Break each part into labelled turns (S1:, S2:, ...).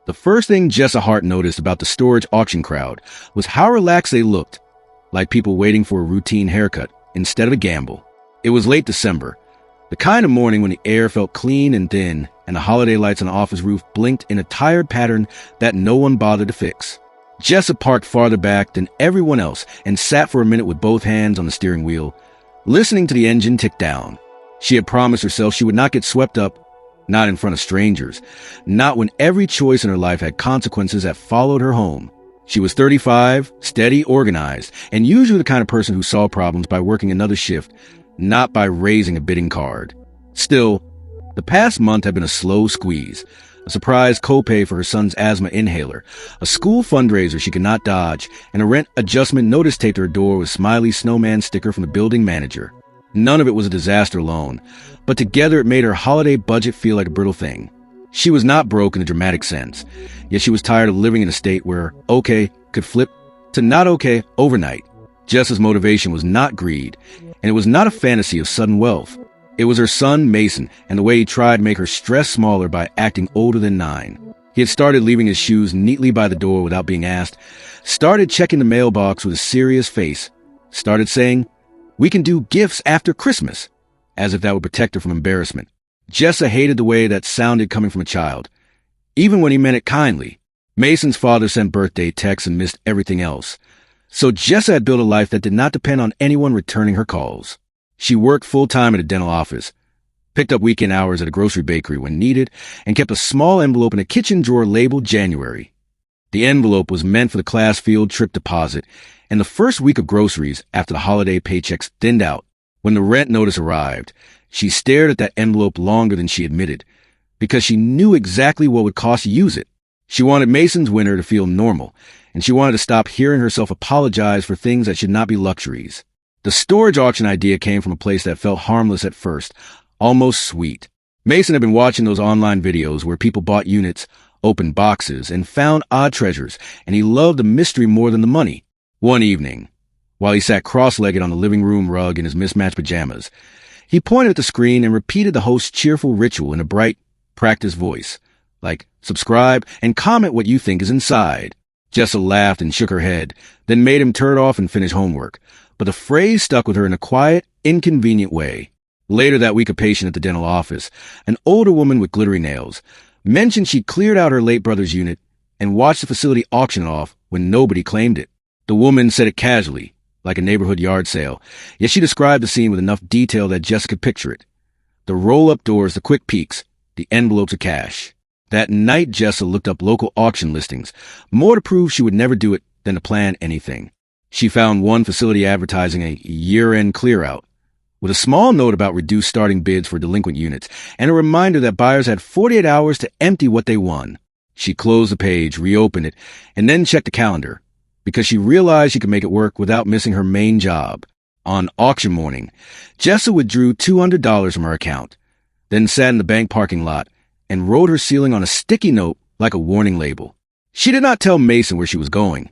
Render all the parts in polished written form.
S1: The first thing Jessa Hart noticed about the storage auction crowd was how relaxed they looked, like people waiting for a routine haircut instead of a gamble. It was late December, the kind of morning when the air felt clean and thin, and the holiday lights on the office roof blinked in a tired pattern that no one bothered to fix. Jessa parked farther back than everyone else and sat for a minute with both hands on the steering wheel, listening to the engine tick down. She had promised herself she would not get swept up, not in front of strangers, not when every choice in her life had consequences that followed her home. She was 35, steady, organized, and usually the kind of person who saw problems by working another shift, not by raising a bidding card. Still, the past month had been a slow squeeze, a surprise copay for her son's asthma inhaler, a school fundraiser she could not dodge, and a rent adjustment notice taped to her door with smiley snowman sticker from the building manager. None of it was a disaster alone, but together it made her holiday budget feel like a brittle thing. She was not broke in the dramatic sense, yet she was tired of living in a state where okay could flip to not okay overnight. Jessa's motivation was not greed, and it was not a fantasy of sudden wealth. It was her son, Mason, and the way he tried to make her stress smaller by acting older than 9. He had started leaving his shoes neatly by the door without being asked, started checking the mailbox with a serious face, started saying, "We can do gifts after Christmas," as if that would protect her from embarrassment. Jessa hated the way that sounded coming from a child, even when he meant it kindly. Mason's father sent birthday texts and missed everything else. So Jessa had built a life that did not depend on anyone returning her calls. She worked full-time at a dental office, picked up weekend hours at a grocery bakery when needed, and kept a small envelope in a kitchen drawer labeled January. The envelope was meant for the class field trip deposit, and the first week of groceries after the holiday paychecks thinned out. When the rent notice arrived, she stared at that envelope longer than she admitted, because she knew exactly what would cost to use it. She wanted Mason's winter to feel normal, and she wanted to stop hearing herself apologize for things that should not be luxuries. The storage auction idea came from a place that felt harmless at first, almost sweet. Mason had been watching those online videos where people bought units, opened boxes, and found odd treasures, and he loved the mystery more than the money. One evening, while he sat cross-legged on the living room rug in his mismatched pajamas, he pointed at the screen and repeated the host's cheerful ritual in a bright, practiced voice, like, "Subscribe and comment what you think is inside." Jessa laughed and shook her head, then made him turn it off and finish homework. But the phrase stuck with her in a quiet, inconvenient way. Later that week, a patient at the dental office, an older woman with glittery nails, mentioned she cleared out her late brother's unit and watched the facility auction it off when nobody claimed it. The woman said it casually, like a neighborhood yard sale, yet she described the scene with enough detail that Jessa could picture it. The roll-up doors, the quick peeks, the envelopes of cash. That night, Jessa looked up local auction listings, more to prove she would never do it than to plan anything. She found one facility advertising a year-end clear-out, with a small note about reduced starting bids for delinquent units, and a reminder that buyers had 48 hours to empty what they won. She closed the page, reopened it, and then checked the calendar, because she realized she could make it work without missing her main job. On auction morning, Jessa withdrew $200 from her account, then sat in the bank parking lot and wrote her ceiling on a sticky note like a warning label. She did not tell Mason where she was going.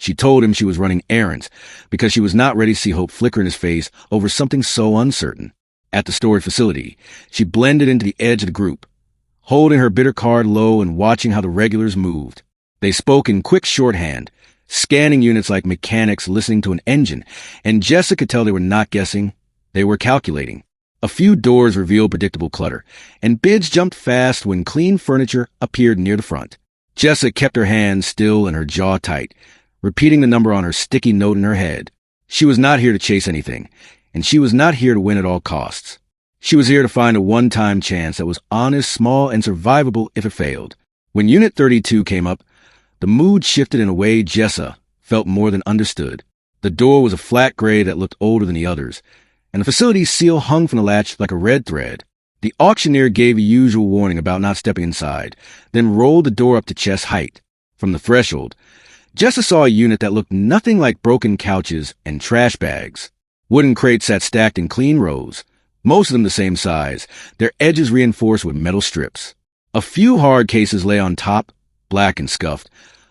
S1: She told him she was running errands because she was not ready to see hope flicker in his face over something so uncertain. At the storage facility, she blended into the edge of the group, holding her bitter card low and watching how the regulars moved. They spoke in quick shorthand, scanning units like mechanics listening to an engine, and Jessa could tell they were not guessing, they were calculating. A few doors revealed predictable clutter, and bids jumped fast when clean furniture appeared near the front. Jessa kept her hands still and her jaw tight, repeating the number on her sticky note in her head. She was not here to chase anything, and she was not here to win at all costs. She was here to find a one-time chance that was honest, small, and survivable if it failed. When Unit 32 came up, the mood shifted in a way Jessa felt more than understood. The door was a flat gray that looked older than the others, and the facility's seal hung from the latch like a red thread. The auctioneer gave a usual warning about not stepping inside, then rolled the door up to chest height. From the threshold, Jessa saw a unit that looked nothing like broken couches and trash bags. Wooden crates sat stacked in clean rows, most of them the same size, their edges reinforced with metal strips. A few hard cases lay on top, black and scuffed,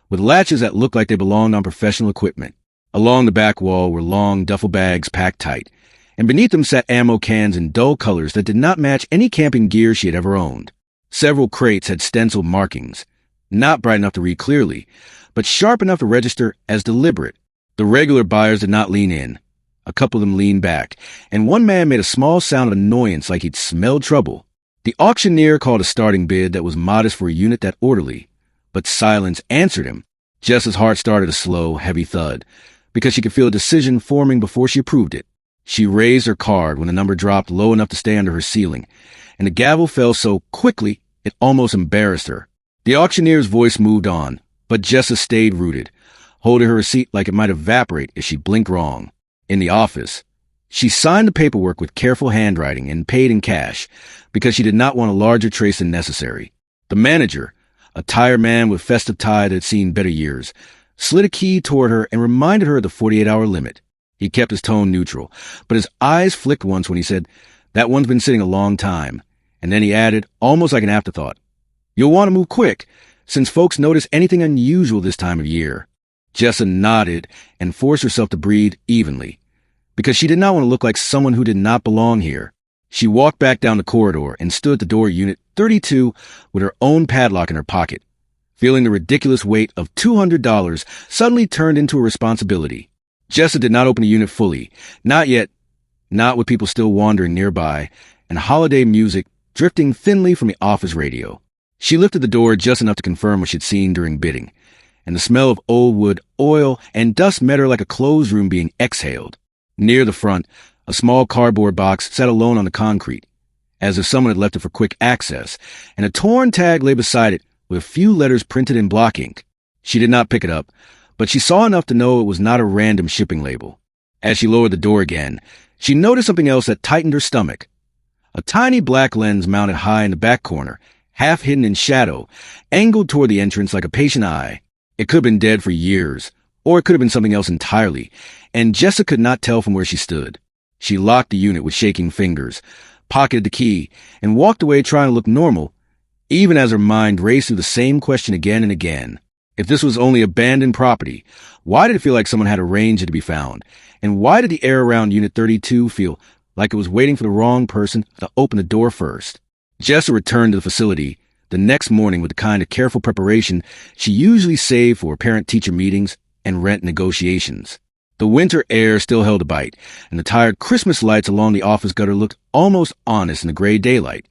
S1: with latches that looked like they belonged on professional equipment. Along the back wall were long duffel bags packed tight, and beneath them sat ammo cans in dull colors that did not match any camping gear she had ever owned. Several crates had stenciled markings, not bright enough to read clearly, but sharp enough to register as deliberate. The regular buyers did not lean in. A couple of them leaned back, and one man made a small sound of annoyance like he'd smelled trouble. The auctioneer called a starting bid that was modest for a unit that orderly, but silence answered him. Jess's heart started a slow, heavy thud, because she could feel a decision forming before she approved it. She raised her card when the number dropped low enough to stay under her ceiling, and the gavel fell so quickly it almost embarrassed her. The auctioneer's voice moved on, but Jessa stayed rooted, holding her receipt like it might evaporate if she blinked wrong. In the office, she signed the paperwork with careful handwriting and paid in cash because she did not want a larger trace than necessary. The manager, a tired man with festive tie that had seen better years, slid a key toward her and reminded her of the 48-hour limit. He kept his tone neutral, but his eyes flicked once when he said, "That one's been sitting a long time." And then he added, almost like an afterthought, "You'll want to move quick, since folks notice anything unusual this time of year." Jessa nodded and forced herself to breathe evenly, because she did not want to look like someone who did not belong here. She walked back down the corridor and stood at the door of Unit 32 with her own padlock in her pocket, feeling the ridiculous weight of $200 suddenly turned into a responsibility. Jessa did not open the unit fully, not yet, not with people still wandering nearby, and holiday music drifting thinly from the office radio. She lifted the door just enough to confirm what she'd seen during bidding, and the smell of old wood, oil, and dust met her like a closed room being exhaled. Near the front, a small cardboard box sat alone on the concrete, as if someone had left it for quick access, and a torn tag lay beside it with a few letters printed in block ink. She did not pick it up, but she saw enough to know it was not a random shipping label. As she lowered the door again, she noticed something else that tightened her stomach. A tiny black lens mounted high in the back corner, half hidden in shadow, angled toward the entrance like a patient eye. It could have been dead for years, or it could have been something else entirely, and Jessa could not tell from where she stood. She locked the unit with shaking fingers, pocketed the key, and walked away trying to look normal, even as her mind raced through the same question again and again. If this was only abandoned property, why did it feel like someone had arranged it to be found? And why did the air around Unit 32 feel like it was waiting for the wrong person to open the door first? Jessa returned to the facility the next morning with the kind of careful preparation she usually saved for parent-teacher meetings and rent negotiations. The winter air still held a bite, and the tired Christmas lights along the office gutter looked almost honest in the gray daylight,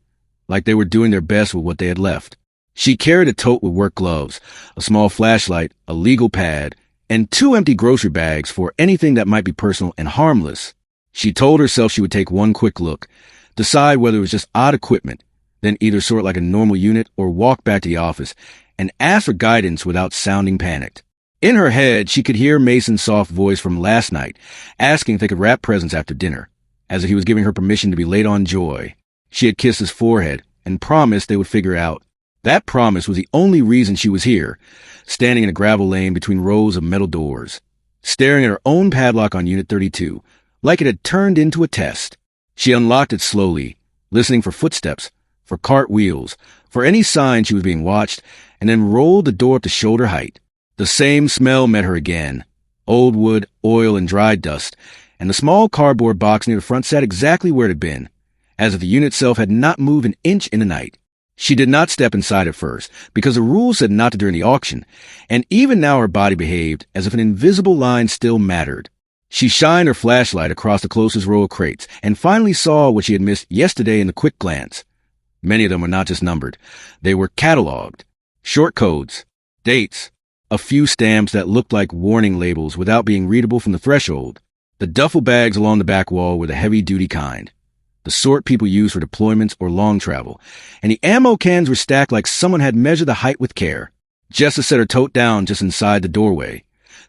S1: like they were doing their best with what they had left. She carried a tote with work gloves, a small flashlight, a legal pad, and 2 empty grocery bags for anything that might be personal and harmless. She told herself she would take one quick look, decide whether it was just odd equipment, then either sort like a normal unit or walk back to the office and ask for guidance without sounding panicked. In her head, she could hear Mason's soft voice from last night, asking if they could wrap presents after dinner, as if he was giving her permission to be late on joy. She had kissed his forehead and promised they would figure it out. That promise was the only reason she was here, standing in a gravel lane between rows of metal doors, staring at her own padlock on Unit 32, like it had turned into a test. She unlocked it slowly, listening for footsteps, for cartwheels, for any sign she was being watched, and then rolled the door up to shoulder height. The same smell met her again, old wood, oil, and dried dust, and the small cardboard box near the front sat exactly where it had been, as if the unit itself had not moved an inch in the night. She did not step inside at first, because the rules said not to during the auction, and even now her body behaved as if an invisible line still mattered. She shined her flashlight across the closest row of crates, and finally saw what she had missed yesterday in a quick glance. Many of them were not just numbered. They were cataloged. Short codes, dates, a few stamps that looked like warning labels without being readable from the threshold. The duffel bags along the back wall were the heavy-duty kind, the sort people use for deployments or long travel, and the ammo cans were stacked like someone had measured the height with care. Jessa set her tote down just inside the doorway,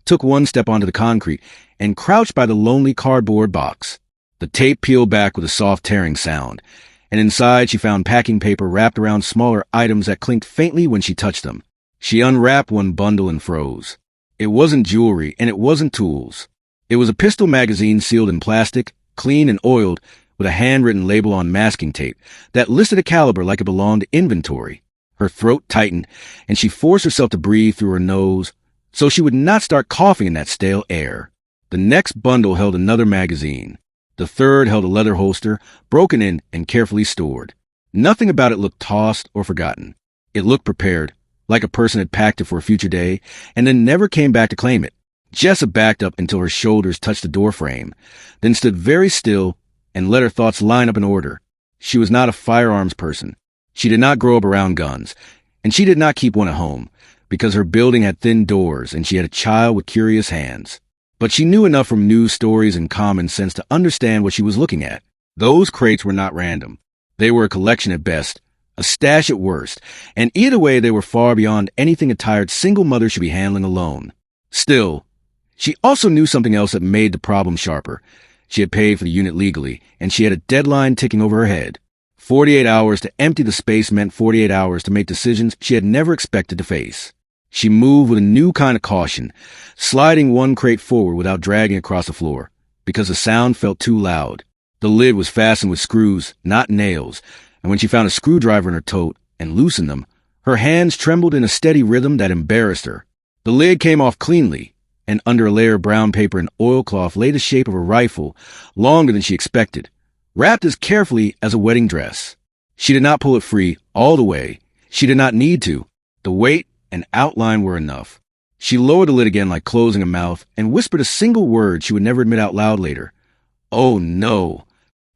S1: took one step onto the concrete, and crouched by the lonely cardboard box. The tape peeled back with a soft tearing sound, and inside she found packing paper wrapped around smaller items that clinked faintly when she touched them. She unwrapped one bundle and froze. It wasn't jewelry, and it wasn't tools. It was a pistol magazine sealed in plastic, clean and oiled, with a handwritten label on masking tape that listed a caliber like it belonged to inventory. Her throat tightened, and she forced herself to breathe through her nose so she would not start coughing in that stale air. The next bundle held another magazine. The third held a leather holster, broken in and carefully stored. Nothing about it looked tossed or forgotten. It looked prepared, like a person had packed it for a future day, and then never came back to claim it. Jessa backed up until her shoulders touched the doorframe, then stood very still and let her thoughts line up in order. She was not a firearms person. She did not grow up around guns, and she did not keep one at home, because her building had thin doors and she had a child with curious hands. But she knew enough from news stories and common sense to understand what she was looking at. Those crates were not random. They were a collection at best, a stash at worst, and either way they were far beyond anything a tired single mother should be handling alone. Still, she also knew something else that made the problem sharper. She had paid for the unit legally, and she had a deadline ticking over her head. 48 hours to empty the space meant 48 hours to make decisions she had never expected to face. She moved with a new kind of caution, sliding one crate forward without dragging across the floor, because the sound felt too loud. The lid was fastened with screws, not nails, and when she found a screwdriver in her tote and loosened them, her hands trembled in a steady rhythm that embarrassed her. The lid came off cleanly, and under a layer of brown paper and oilcloth lay the shape of a rifle, longer than she expected, wrapped as carefully as a wedding dress. She did not pull it free all the way. She did not need to. The weight and outline were enough. She lowered the lid again like closing a mouth and whispered a single word she would never admit out loud later. Oh no.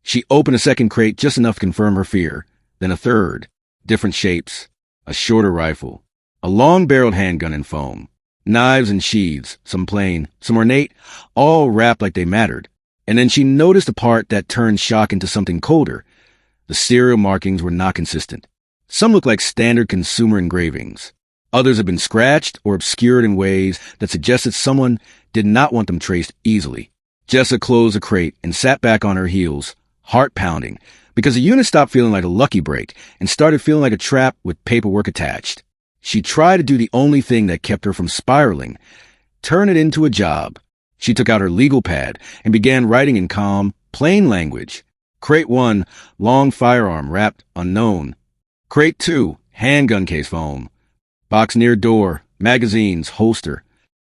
S1: She opened a second crate just enough to confirm her fear, then a third. Different shapes. A shorter rifle. A long-barreled handgun in foam. Knives and sheaths, some plain, some ornate, all wrapped like they mattered. And then she noticed a part that turned shock into something colder. The serial markings were not consistent. Some looked like standard consumer engravings. Others had been scratched or obscured in ways that suggested someone did not want them traced easily. Jessa closed the crate and sat back on her heels, heart pounding, because the unit stopped feeling like a lucky break and started feeling like a trap with paperwork attached. She tried to do the only thing that kept her from spiraling, turn it into a job. She took out her legal pad and began writing in calm, plain language. Crate 1, long firearm wrapped unknown. Crate 2, handgun case foam. Box near door, magazines, holster.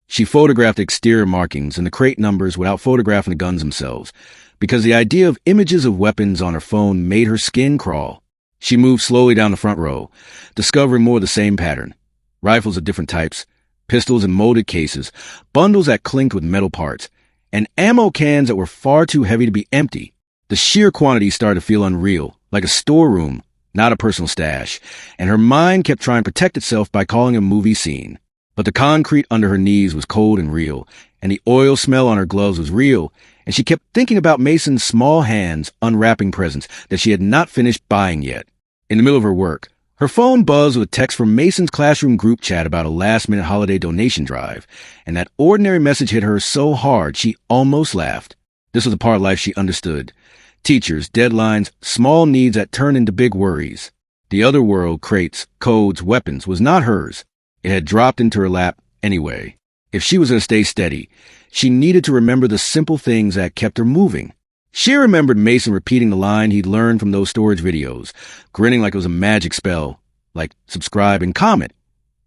S1: She photographed the exterior markings and the crate numbers without photographing the guns themselves, because the idea of images of weapons on her phone made her skin crawl. She moved slowly down the front row, discovering more of the same pattern. Rifles of different types, pistols in molded cases, bundles that clinked with metal parts, and ammo cans that were far too heavy to be empty. The sheer quantity started to feel unreal, like a storeroom, not a personal stash, and her mind kept trying to protect itself by calling a movie scene. But the concrete under her knees was cold and real, and the oil smell on her gloves was real, and she kept thinking about Mason's small hands unwrapping presents that she had not finished buying yet. In the middle of her work, her phone buzzed with a text from Mason's classroom group chat about a last-minute holiday donation drive, and that ordinary message hit her so hard she almost laughed. This was a part of life she understood. Teachers, deadlines, small needs that turned into big worries. The other world, crates, codes, weapons, was not hers. It had dropped into her lap anyway. If she was going to stay steady, she needed to remember the simple things that kept her moving. She remembered Mason repeating the line he'd learned from those storage videos, grinning like it was a magic spell, like subscribe and comment.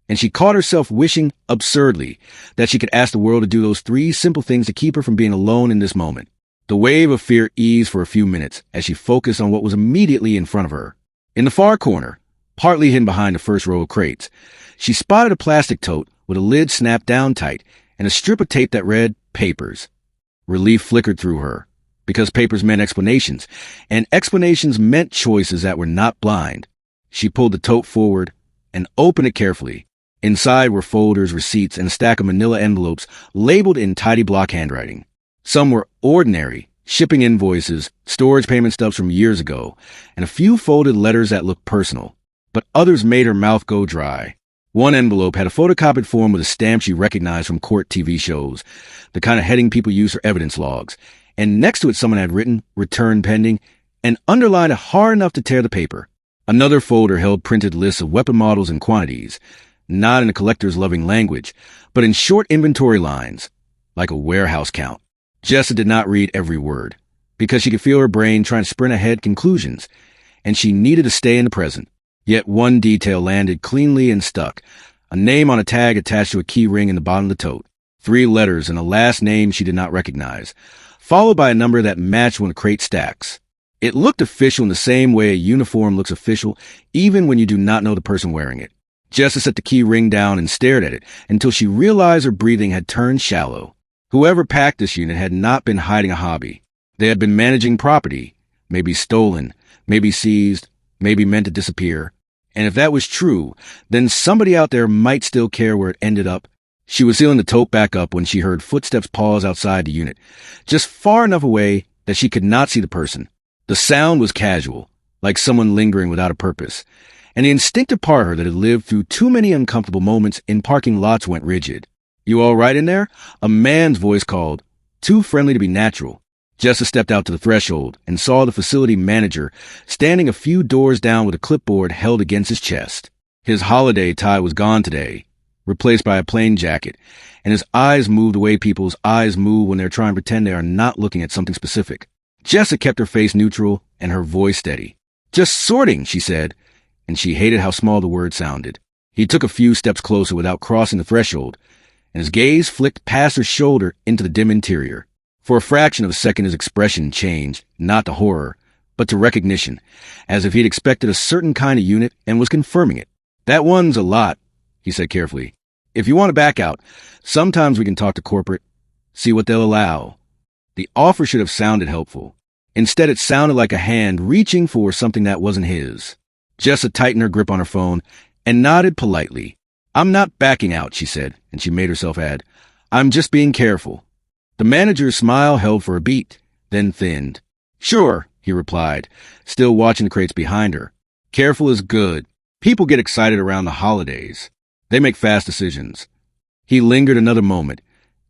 S1: And she caught herself wishing, absurdly, that she could ask the world to do those 3 simple things to keep her from being alone in this moment. The wave of fear eased for a few minutes as she focused on what was immediately in front of her. In the far corner, partly hidden behind the first row of crates, she spotted a plastic tote with a lid snapped down tight and a strip of tape that read, Papers. Relief flickered through her, because papers meant explanations, and explanations meant choices that were not blind. She pulled the tote forward and opened it carefully. Inside were folders, receipts, and a stack of manila envelopes labeled in tidy block handwriting. Some were ordinary, shipping invoices, storage payment stubs from years ago, and a few folded letters that looked personal. But others made her mouth go dry. One envelope had a photocopied form with a stamp she recognized from court TV shows, the kind of heading people use for evidence logs, and next to it someone had written, return pending, and underlined it hard enough to tear the paper. Another folder held printed lists of weapon models and quantities, not in a collector's loving language, but in short inventory lines, like a warehouse count. Jessa did not read every word, because she could feel her brain trying to sprint ahead conclusions, and she needed to stay in the present. Yet one detail landed cleanly and stuck, a name on a tag attached to a key ring in the bottom of the tote, 3 letters and a last name she did not recognize, followed by a number that matched one of the crate stacks. It looked official in the same way a uniform looks official, even when you do not know the person wearing it. Jessa set the key ring down and stared at it until she realized her breathing had turned shallow. Whoever packed this unit had not been hiding a hobby. They had been managing property, maybe stolen, maybe seized, maybe meant to disappear. And if that was true, then somebody out there might still care where it ended up. She was sealing the tote back up when she heard footsteps pause outside the unit, just far enough away that she could not see the person. The sound was casual, like someone lingering without a purpose, and the instinctive part of her that had lived through too many uncomfortable moments in parking lots went rigid. "You all right in there?" A man's voice called, too friendly to be natural. Jessa stepped out to the threshold and saw the facility manager standing a few doors down with a clipboard held against his chest. His holiday tie was gone today, replaced by a plain jacket, and his eyes moved the way people's eyes move when they're trying to pretend they are not looking at something specific. Jessa kept her face neutral and her voice steady. "Just sorting," she said, and she hated how small the word sounded. He took a few steps closer without crossing the threshold, and his gaze flicked past her shoulder into the dim interior. For a fraction of a second his expression changed, not to horror, but to recognition, as if he'd expected a certain kind of unit and was confirming it. "That one's a lot," he said carefully. "If you want to back out, sometimes we can talk to corporate, see what they'll allow." The offer should have sounded helpful. Instead, it sounded like a hand reaching for something that wasn't his. Jessa tightened her grip on her phone and nodded politely. "I'm not backing out," she said, and she made herself add, "I'm just being careful." The manager's smile held for a beat, then thinned. "Sure," he replied, still watching the crates behind her. "Careful is good. People get excited around the holidays. They make fast decisions." He lingered another moment,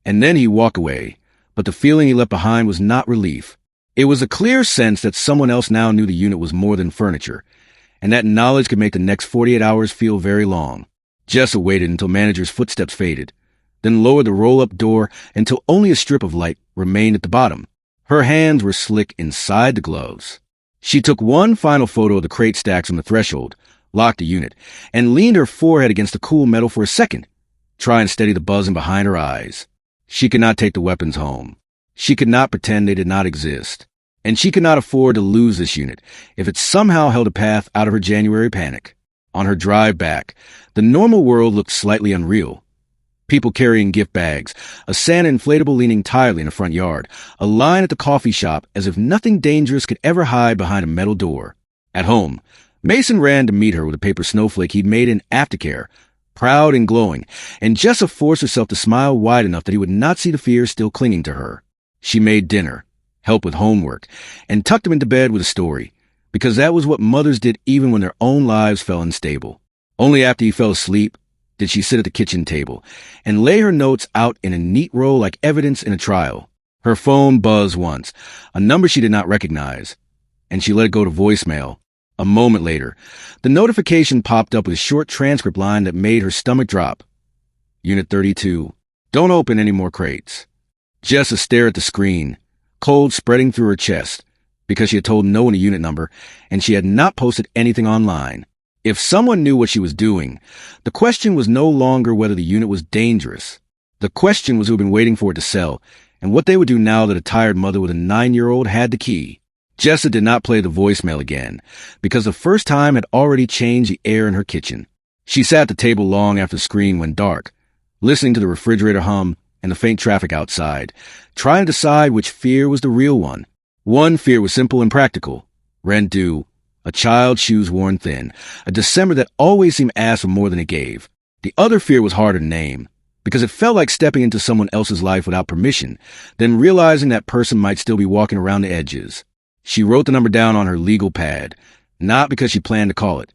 S1: and then he walked away, but the feeling he left behind was not relief. It was a clear sense that someone else now knew the unit was more than furniture, and that knowledge could make the next 48 hours feel very long. Jessa waited until manager's footsteps faded, then lowered the roll-up door until only a strip of light remained at the bottom. Her hands were slick inside the gloves. She took one final photo of the crate stacks on the threshold, locked the unit, and leaned her forehead against the cool metal for a second, trying to steady the buzzing behind her eyes. She could not take the weapons home. She could not pretend they did not exist. And she could not afford to lose this unit if it somehow held a path out of her January panic. On her drive back, the normal world looked slightly unreal. People carrying gift bags, a Santa inflatable leaning tiredly in the front yard, a line at the coffee shop as if nothing dangerous could ever hide behind a metal door. At home, Mason ran to meet her with a paper snowflake he'd made in aftercare, proud and glowing, and Jessa forced herself to smile wide enough that he would not see the fear still clinging to her. She made dinner, helped with homework, and tucked him into bed with a story, because that was what mothers did even when their own lives fell unstable. Only after he fell asleep did she sit at the kitchen table and lay her notes out in a neat row like evidence in a trial. Her phone buzzed once, a number she did not recognize, and she let it go to voicemail. A moment later, the notification popped up with a short transcript line that made her stomach drop. "Unit 32. Don't open any more crates." Jessa stared at the screen, cold spreading through her chest, because she had told no one a unit number, and she had not posted anything online. If someone knew what she was doing, the question was no longer whether the unit was dangerous. The question was who had been waiting for it to sell, and what they would do now that a tired mother with a 9-year-old had the key. Jessa did not play the voicemail again, because the first time had already changed the air in her kitchen. She sat at the table long after the screen went dark, listening to the refrigerator hum and the faint traffic outside, trying to decide which fear was the real one. One fear was simple and practical: rent due, a child's shoes worn thin, a December that always seemed to ask for more than it gave. The other fear was harder to name, because it felt like stepping into someone else's life without permission, then realizing that person might still be walking around the edges. She wrote the number down on her legal pad, not because she planned to call it,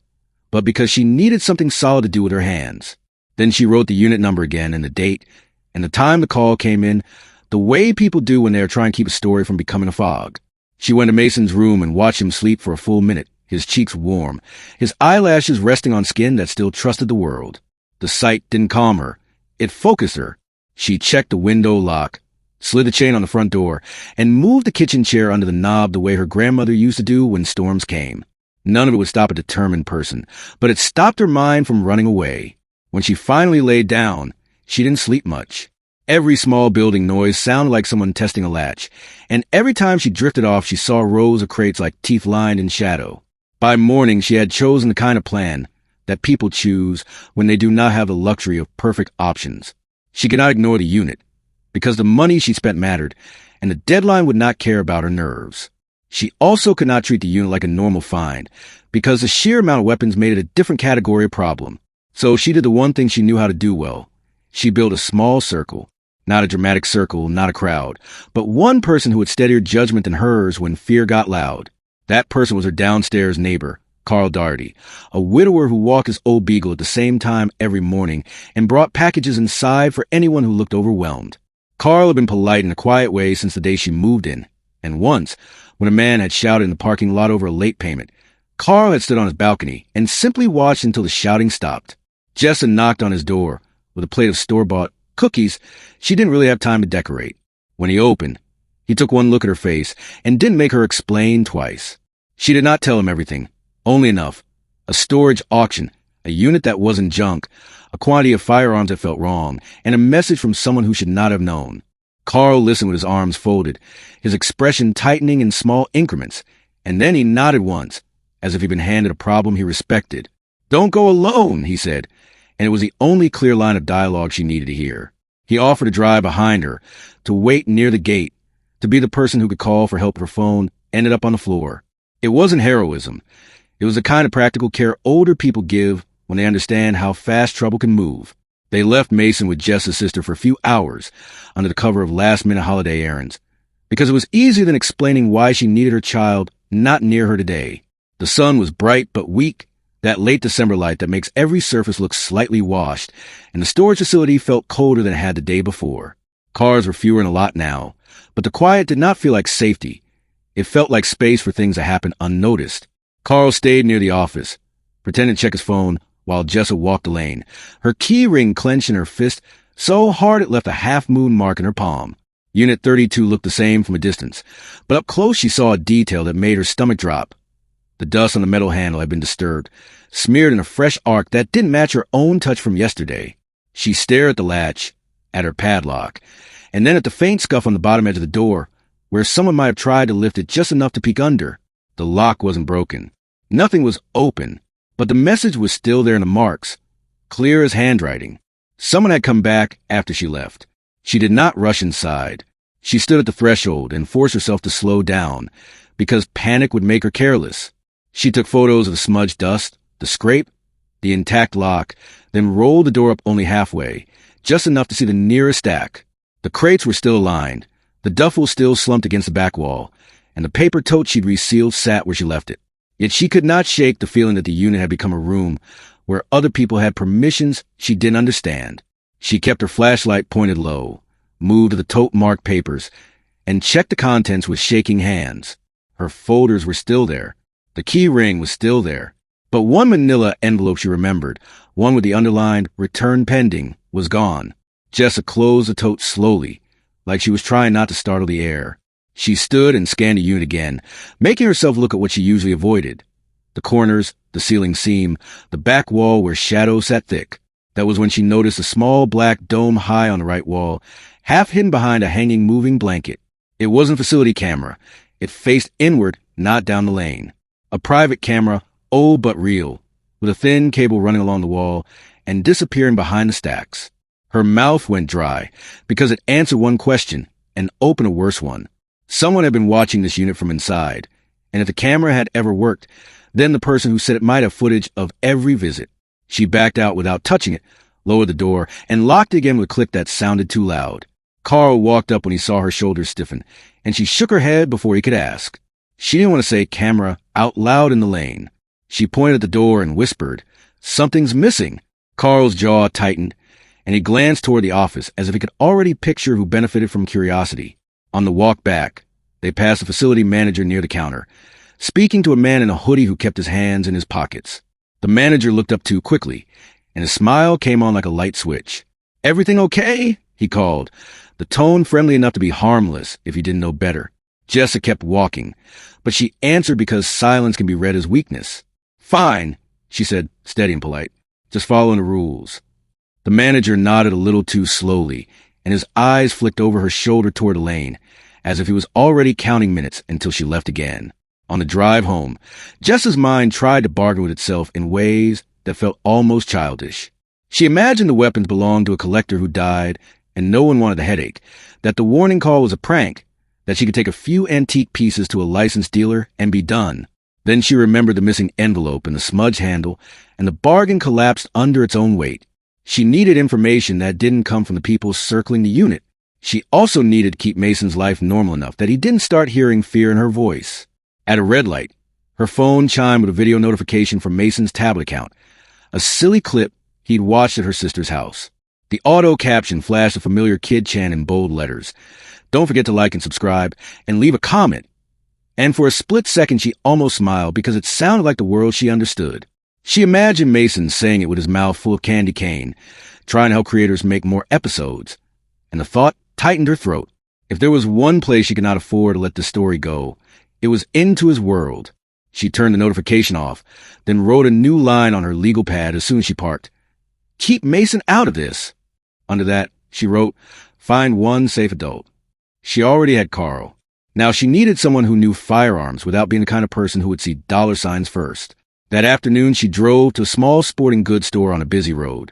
S1: but because she needed something solid to do with her hands. Then she wrote the unit number again and the date, and the time the call came in, the way people do when they are trying to keep a story from becoming a fog. She went to Mason's room and watched him sleep for a full minute, his cheeks warm, his eyelashes resting on skin that still trusted the world. The sight didn't calm her. It focused her. She checked the window lock, slid the chain on the front door, and moved the kitchen chair under the knob the way her grandmother used to do when storms came. None of it would stop a determined person, but it stopped her mind from running away. When she finally laid down, she didn't sleep much. Every small building noise sounded like someone testing a latch, and every time she drifted off, she saw rows of crates like teeth lined in shadow. By morning, she had chosen the kind of plan, that people choose when they do not have the luxury of perfect options. She could not ignore the unit, because the money she spent mattered, and the deadline would not care about her nerves. She also could not treat the unit like a normal find, because the sheer amount of weapons made it a different category of problem. So she did the one thing she knew how to do well. She built a small circle. Not a dramatic circle, not a crowd, but one person who had steadier judgment than hers when fear got loud. That person was her downstairs neighbor, Carl Doherty, a widower who walked his old beagle at the same time every morning and brought packages inside for anyone who looked overwhelmed. Carl had been polite in a quiet way since the day she moved in, and once, when a man had shouted in the parking lot over a late payment, Carl had stood on his balcony and simply watched until the shouting stopped. Jessa knocked on his door with a plate of store-bought cookies she didn't really have time to decorate. When he opened, he took one look at her face and didn't make her explain twice. She did not tell him everything, only enough. A storage auction, a unit that wasn't junk, a quantity of firearms that felt wrong, and a message from someone who should not have known. Carl listened with his arms folded, his expression tightening in small increments, and then he nodded once, as if he'd been handed a problem he respected. "Don't go alone," he said, and it was the only clear line of dialogue she needed to hear. He offered to drive behind her, to wait near the gate, to be the person who could call for help if her phone ended up on the floor. It wasn't heroism. It was the kind of practical care older people give when they understand how fast trouble can move. They left Mason with Jess's sister for a few hours under the cover of last-minute holiday errands, because it was easier than explaining why she needed her child not near her today. The sun was bright but weak, that late December light that makes every surface look slightly washed, and the storage facility felt colder than it had the day before. Cars were fewer and a lot now, but the quiet did not feel like safety. It felt like space for things to happen unnoticed. Carl stayed near the office, pretending to check his phone while Jessa walked the lane, her key ring clenched in her fist so hard it left a half-moon mark in her palm. Unit 32 looked the same from a distance, but up close she saw a detail that made her stomach drop. The dust on the metal handle had been disturbed, smeared in a fresh arc that didn't match her own touch from yesterday. She stared at the latch, at her padlock, and then at the faint scuff on the bottom edge of the door, where someone might have tried to lift it just enough to peek under. The lock wasn't broken. Nothing was open, but the message was still there in the marks, clear as handwriting. Someone had come back after she left. She did not rush inside. She stood at the threshold and forced herself to slow down, because panic would make her careless. She took photos of the smudged dust, the scrape, the intact lock, then rolled the door up only halfway, just enough to see the nearest stack. The crates were still aligned, the duffel still slumped against the back wall, and the paper tote she'd resealed sat where she left it. Yet she could not shake the feeling that the unit had become a room where other people had permissions she didn't understand. She kept her flashlight pointed low, moved to the tote-marked papers, and checked the contents with shaking hands. Her folders were still there. The key ring was still there. But one manila envelope she remembered, one with the underlined "Return Pending," was gone. Jessa closed the tote slowly, like she was trying not to startle the air. She stood and scanned the unit again, making herself look at what she usually avoided. The corners, the ceiling seam, the back wall where shadows sat thick. That was when she noticed a small black dome high on the right wall, half hidden behind a hanging moving blanket. It wasn't a facility camera. It faced inward, not down the lane. A private camera, old but real, with a thin cable running along the wall and disappearing behind the stacks. Her mouth went dry because it answered one question and opened a worse one. Someone had been watching this unit from inside, and if the camera had ever worked, then the person who said it might have footage of every visit. She backed out without touching it, lowered the door, and locked it again with a click that sounded too loud. Carl walked up when he saw her shoulders stiffen, and she shook her head before he could ask. She didn't want to say camera out loud in the lane. She pointed at the door and whispered, "Something's missing." Carl's jaw tightened, and he glanced toward the office as if he could already picture who benefited from curiosity. On the walk back, they passed the facility manager near the counter, speaking to a man in a hoodie who kept his hands in his pockets. The manager looked up too quickly, and his smile came on like a light switch. "Everything okay?" he called, the tone friendly enough to be harmless if he didn't know better. Jessa kept walking, but she answered because silence can be read as weakness. "Fine," she said, steady and polite. "Just following the rules." The manager nodded a little too slowly, and his eyes flicked over her shoulder toward the lane, as if he was already counting minutes until she left again. On the drive home, Jessa's mind tried to bargain with itself in ways that felt almost childish. She imagined the weapons belonged to a collector who died, and no one wanted the headache, that the warning call was a prank, that she could take a few antique pieces to a licensed dealer and be done. Then she remembered the missing envelope and the smudge handle, and the bargain collapsed under its own weight. She needed information that didn't come from the people circling the unit. She also needed to keep Mason's life normal enough that he didn't start hearing fear in her voice. At a red light, her phone chimed with a video notification from Mason's tablet account, a silly clip he'd watched at her sister's house. The auto caption flashed a familiar kid chant in bold letters. Don't forget to like and subscribe, and leave a comment. And for a split second she almost smiled because it sounded like the world she understood. She imagined Mason saying it with his mouth full of candy cane, trying to help creators make more episodes. And the thought tightened her throat. If there was one place she could not afford to let the story go, it was into his world. She turned the notification off, then wrote a new line on her legal pad as soon as she parked. Keep Mason out of this. Under that, she wrote, find one safe adult. She already had Carl. Now she needed someone who knew firearms without being the kind of person who would see dollar signs first. That afternoon, she drove to a small sporting goods store on a busy road,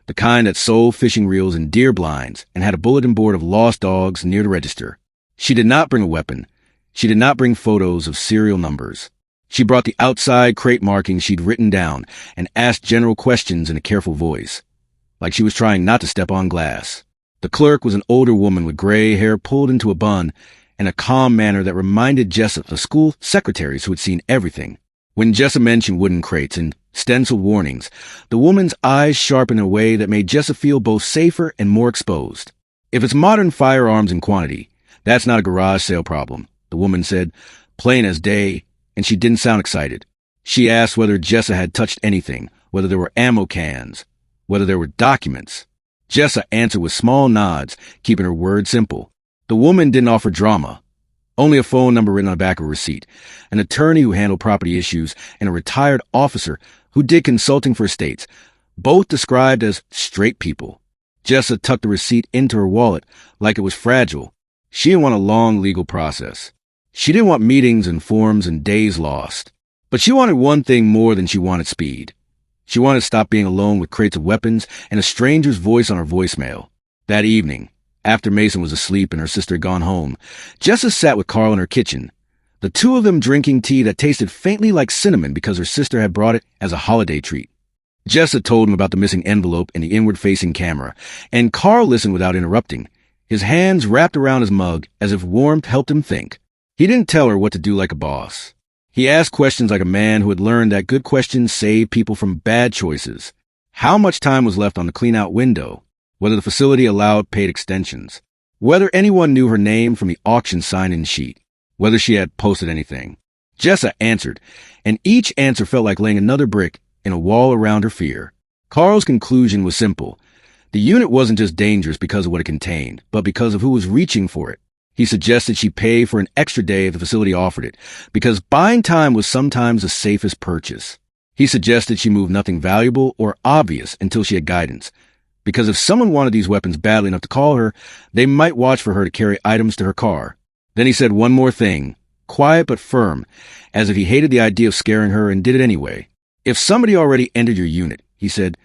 S1: the kind that sold fishing reels and deer blinds, and had a bulletin board of lost dogs near the register. She did not bring a weapon. She did not bring photos of serial numbers. She brought the outside crate markings she'd written down and asked general questions in a careful voice, like she was trying not to step on glass. The clerk was an older woman with gray hair pulled into a bun and a calm manner that reminded Jessa of school secretaries who had seen everything. When Jessa mentioned wooden crates and stenciled warnings, the woman's eyes sharpened in a way that made Jessa feel both safer and more exposed. If it's modern firearms in quantity, that's not a garage sale problem, the woman said, plain as day, and she didn't sound excited. She asked whether Jessa had touched anything, whether there were ammo cans, whether there were documents. Jessa answered with small nods, keeping her words simple. The woman didn't offer drama. Only a phone number written on the back of a receipt, an attorney who handled property issues, and a retired officer who did consulting for estates, both described as straight people. Jessa tucked the receipt into her wallet like it was fragile. She didn't want a long legal process. She didn't want meetings and forms and days lost. But she wanted one thing more than she wanted speed. She wanted to stop being alone with crates of weapons and a stranger's voice on her voicemail. That evening, after Mason was asleep and her sister had gone home, Jessa sat with Carl in her kitchen, the two of them drinking tea that tasted faintly like cinnamon because her sister had brought it as a holiday treat. Jessa told him about the missing envelope and the inward-facing camera, and Carl listened without interrupting, his hands wrapped around his mug as if warmth helped him think. He didn't tell her what to do like a boss. He asked questions like a man who had learned that good questions save people from bad choices. How much time was left on the clean-out window? Whether the facility allowed paid extensions, whether anyone knew her name from the auction sign-in sheet, whether she had posted anything. Jessa answered, and each answer felt like laying another brick in a wall around her fear. Carl's conclusion was simple. The unit wasn't just dangerous because of what it contained, but because of who was reaching for it. He suggested she pay for an extra day if the facility offered it, because buying time was sometimes the safest purchase. He suggested she move nothing valuable or obvious until she had guidance, because if someone wanted these weapons badly enough to call her, they might watch for her to carry items to her car. Then he said one more thing, quiet but firm, as if he hated the idea of scaring her and did it anyway. If somebody already entered your unit, he said,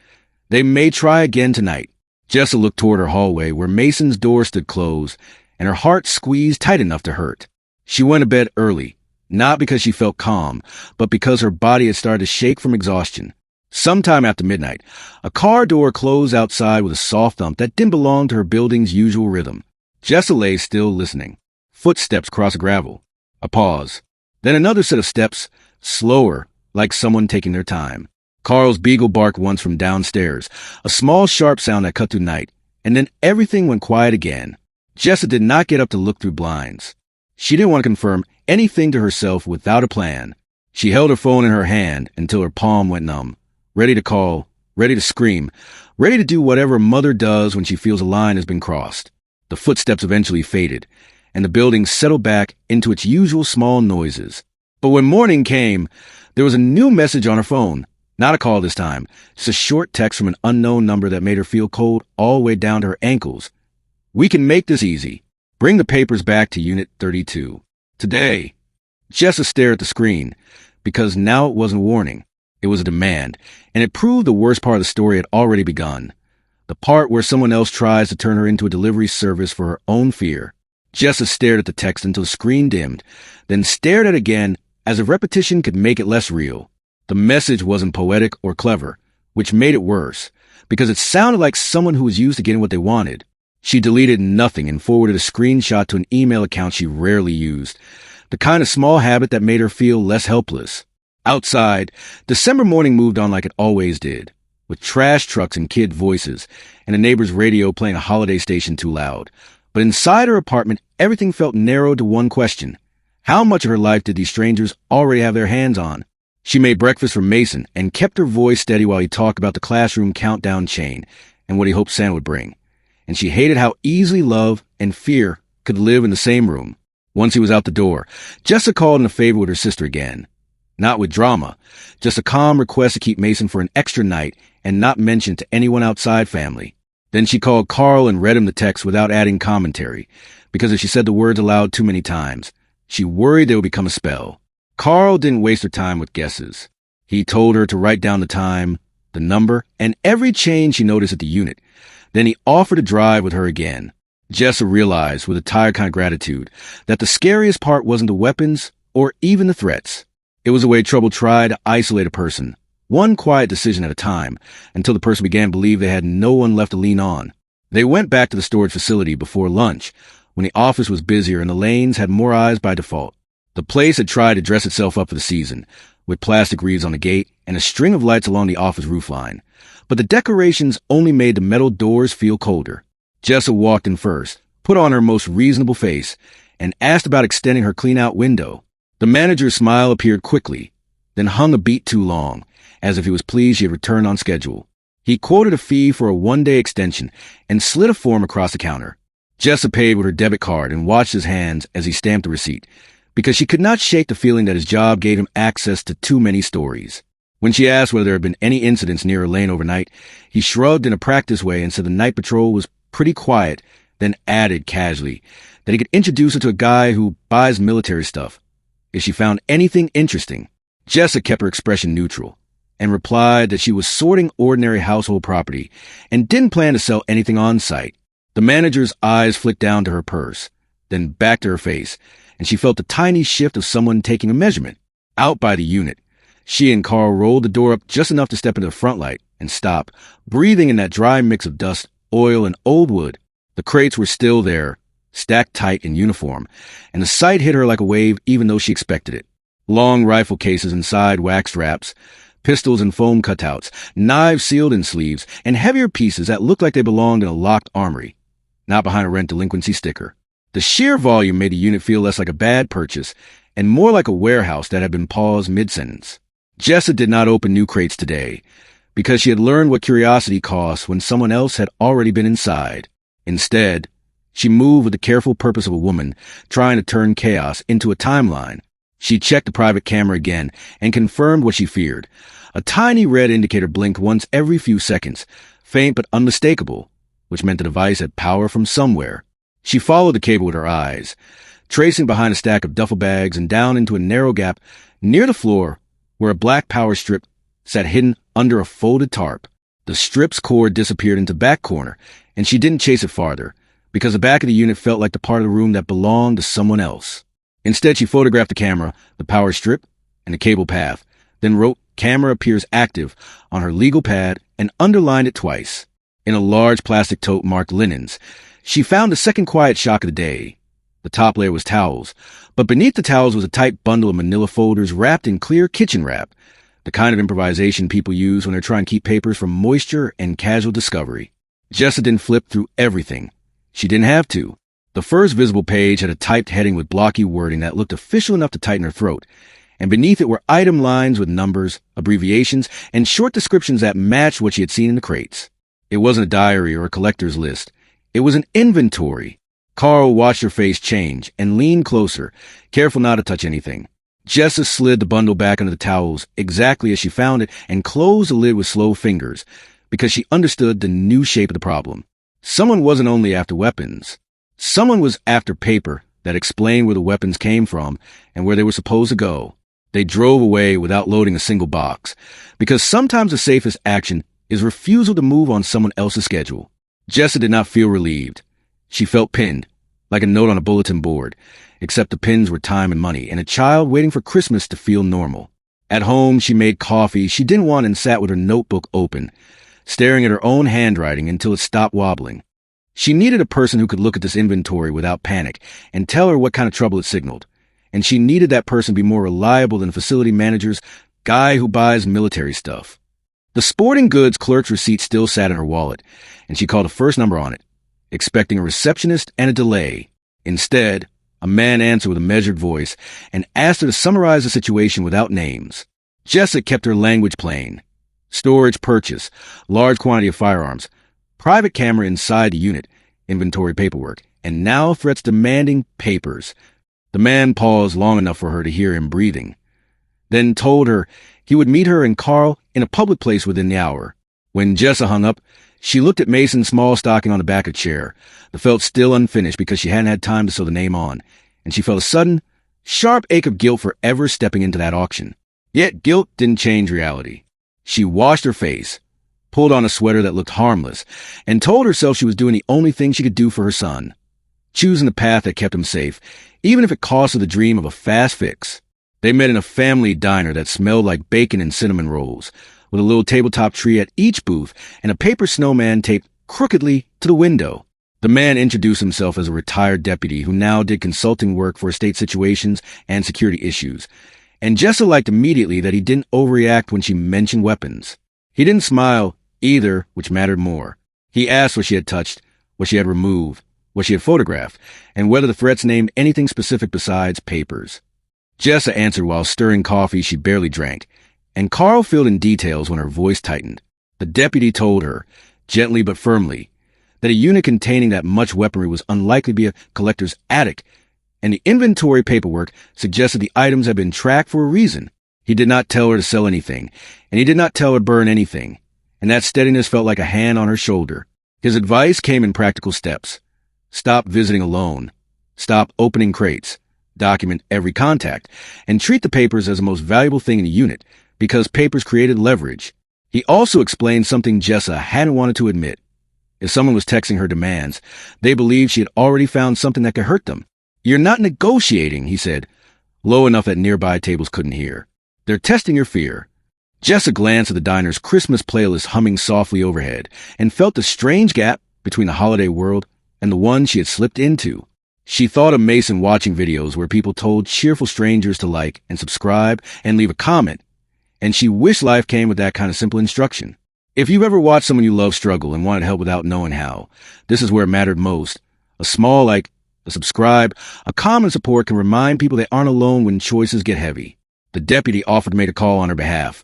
S1: they may try again tonight. Jessa looked toward her hallway where Mason's door stood closed, and her heart squeezed tight enough to hurt. She went to bed early, not because she felt calm, but because her body had started to shake from exhaustion. Sometime after midnight, a car door closed outside with a soft thump that didn't belong to her building's usual rhythm. Jessa lay still listening. Footsteps crossed the gravel. A pause. Then another set of steps, slower, like someone taking their time. Carl's beagle barked once from downstairs, a small sharp sound that cut through night, and then everything went quiet again. Jessa did not get up to look through blinds. She didn't want to confirm anything to herself without a plan. She held her phone in her hand until her palm went numb, ready to call, ready to scream, ready to do whatever a mother does when she feels a line has been crossed. The footsteps eventually faded, and the building settled back into its usual small noises. But when morning came, there was a new message on her phone. Not a call this time, just a short text from an unknown number that made her feel cold all the way down to her ankles. We can make this easy. Bring the papers back to Unit 32. Today. Jessa stared at the screen, because now it wasn't a warning. It was a demand, and it proved the worst part of the story had already begun. The part where someone else tries to turn her into a delivery service for her own fear. Jessa stared at the text until the screen dimmed, then stared at it again as if repetition could make it less real. The message wasn't poetic or clever, which made it worse, because it sounded like someone who was used to getting what they wanted. She deleted nothing and forwarded a screenshot to an email account she rarely used, the kind of small habit that made her feel less helpless. Outside, December morning moved on like it always did, with trash trucks and kid voices, and a neighbor's radio playing a holiday station too loud. But inside her apartment, everything felt narrowed to one question. How much of her life did these strangers already have their hands on? She made breakfast for Mason and kept her voice steady while he talked about the classroom countdown chain and what he hoped Santa would bring. And she hated how easily love and fear could live in the same room. Once he was out the door, Jessa called in a favor with her sister again. Not with drama, just a calm request to keep Mason for an extra night and not mention to anyone outside family. Then she called Carl and read him the text without adding commentary, because if she said the words aloud too many times, she worried they would become a spell. Carl didn't waste her time with guesses. He told her to write down the time, the number, and every change she noticed at the unit. Then he offered to drive with her again. Jessa realized, with a tired kind of gratitude, that the scariest part wasn't the weapons or even the threats. It was the way trouble tried to isolate a person, one quiet decision at a time, until the person began to believe they had no one left to lean on. They went back to the storage facility before lunch, when the office was busier and the lanes had more eyes by default. The place had tried to dress itself up for the season, with plastic wreaths on the gate and a string of lights along the office roofline. But the decorations only made the metal doors feel colder. Jessa walked in first, put on her most reasonable face, and asked about extending her clean-out window. The manager's smile appeared quickly, then hung a beat too long, as if he was pleased she had returned on schedule. He quoted a fee for a one-day extension and slid a form across the counter. Jessa paid with her debit card and watched his hands as he stamped the receipt, because she could not shake the feeling that his job gave him access to too many stories. When she asked whether there had been any incidents near her lane overnight, he shrugged in a practiced way and said the night patrol was pretty quiet, then added casually that he could introduce her to a guy who buys military stuff if she found anything interesting. Jessa kept her expression neutral and replied that she was sorting ordinary household property and didn't plan to sell anything on site. The manager's eyes flicked down to her purse, then back to her face, and she felt the tiny shift of someone taking a measurement. Out by the unit, she and Carl rolled the door up just enough to step into the front light and stop, breathing in that dry mix of dust, oil, and old wood. The crates were still there, stacked tight in uniform, and the sight hit her like a wave even though she expected it. Long rifle cases inside wax wraps, pistols and foam cutouts, knives sealed in sleeves, and heavier pieces that looked like they belonged in a locked armory, not behind a rent delinquency sticker. The sheer volume made the unit feel less like a bad purchase and more like a warehouse that had been paused mid-sentence. Jessa did not open new crates today, because she had learned what curiosity costs when someone else had already been inside. Instead, she moved with the careful purpose of a woman trying to turn chaos into a timeline. She checked the private camera again and confirmed what she feared. A tiny red indicator blinked once every few seconds, faint but unmistakable, which meant the device had power from somewhere. She followed the cable with her eyes, tracing behind a stack of duffel bags and down into a narrow gap near the floor where a black power strip sat hidden under a folded tarp. The strip's cord disappeared into the back corner, and she didn't chase it farther, because the back of the unit felt like the part of the room that belonged to someone else. Instead, she photographed the camera, the power strip, and the cable path, then wrote "Camera appears active" on her legal pad and underlined it twice. In a large plastic tote marked linens, she found the second quiet shock of the day. The top layer was towels, but beneath the towels was a tight bundle of manila folders wrapped in clear kitchen wrap, the kind of improvisation people use when they're trying to keep papers from moisture and casual discovery. Jessa didn't flip through everything. She didn't have to. The first visible page had a typed heading with blocky wording that looked official enough to tighten her throat, and beneath it were item lines with numbers, abbreviations, and short descriptions that matched what she had seen in the crates. It wasn't a diary or a collector's list. It was an inventory. Carl watched her face change and leaned closer, careful not to touch anything. Jessa slid the bundle back under the towels exactly as she found it and closed the lid with slow fingers, because she understood the new shape of the problem. Someone wasn't only after weapons. Someone was after paper that explained where the weapons came from and where they were supposed to go. They drove away without loading a single box, because sometimes the safest action is refusal to move on someone else's schedule. Jessa did not feel relieved. She felt pinned, like a note on a bulletin board, except the pins were time and money, and a child waiting for Christmas to feel normal. At home, she made coffee she didn't want and sat with her notebook open, staring at her own handwriting until it stopped wobbling. She needed a person who could look at this inventory without panic and tell her what kind of trouble it signaled. And she needed that person to be more reliable than the facility manager's guy who buys military stuff. The sporting goods clerk's receipt still sat in her wallet, and she called the first number on it, expecting a receptionist and a delay. Instead, a man answered with a measured voice and asked her to summarize the situation without names. Jessa kept her language plain. Storage purchase, large quantity of firearms, private camera inside the unit, inventory paperwork, and now threats demanding papers. The man paused long enough for her to hear him breathing, then told her he would meet her and Carl in a public place within the hour. When Jessa hung up, she looked at Mason's small stocking on the back of the chair, the felt still unfinished because she hadn't had time to sew the name on, and she felt a sudden, sharp ache of guilt for ever stepping into that auction. Yet guilt didn't change reality. She washed her face, pulled on a sweater that looked harmless, and told herself she was doing the only thing she could do for her son, choosing the path that kept him safe, even if it cost her the dream of a fast fix. They met in a family diner that smelled like bacon and cinnamon rolls, with a little tabletop tree at each booth and a paper snowman taped crookedly to the window. The man introduced himself as a retired deputy who now did consulting work for estate situations and security issues, and Jessa liked immediately that he didn't overreact when she mentioned weapons. He didn't smile either, which mattered more. He asked what she had touched, what she had removed, what she had photographed, and whether the threats named anything specific besides papers. Jessa answered while stirring coffee she barely drank, and Carl filled in details when her voice tightened. The deputy told her, gently but firmly, that a unit containing that much weaponry was unlikely to be a collector's attic, and the inventory paperwork suggested the items had been tracked for a reason. He did not tell her to sell anything, and he did not tell her to burn anything, and that steadiness felt like a hand on her shoulder. His advice came in practical steps. Stop visiting alone. Stop opening crates. Document every contact, and treat the papers as the most valuable thing in the unit, because papers created leverage. He also explained something Jessa hadn't wanted to admit. If someone was texting her demands, they believed she had already found something that could hurt them. You're not negotiating, he said, low enough that nearby tables couldn't hear. They're testing your fear. Jessa glanced at the diner's Christmas playlist humming softly overhead and felt the strange gap between the holiday world and the one she had slipped into. She thought of Mason watching videos where people told cheerful strangers to like and subscribe and leave a comment, and she wished life came with that kind of simple instruction. If you've ever watched someone you love struggle and wanted help without knowing how, this is where it mattered most. A small like, a subscribe, a comment support can remind people they aren't alone when choices get heavy. The deputy offered to make a call on her behalf,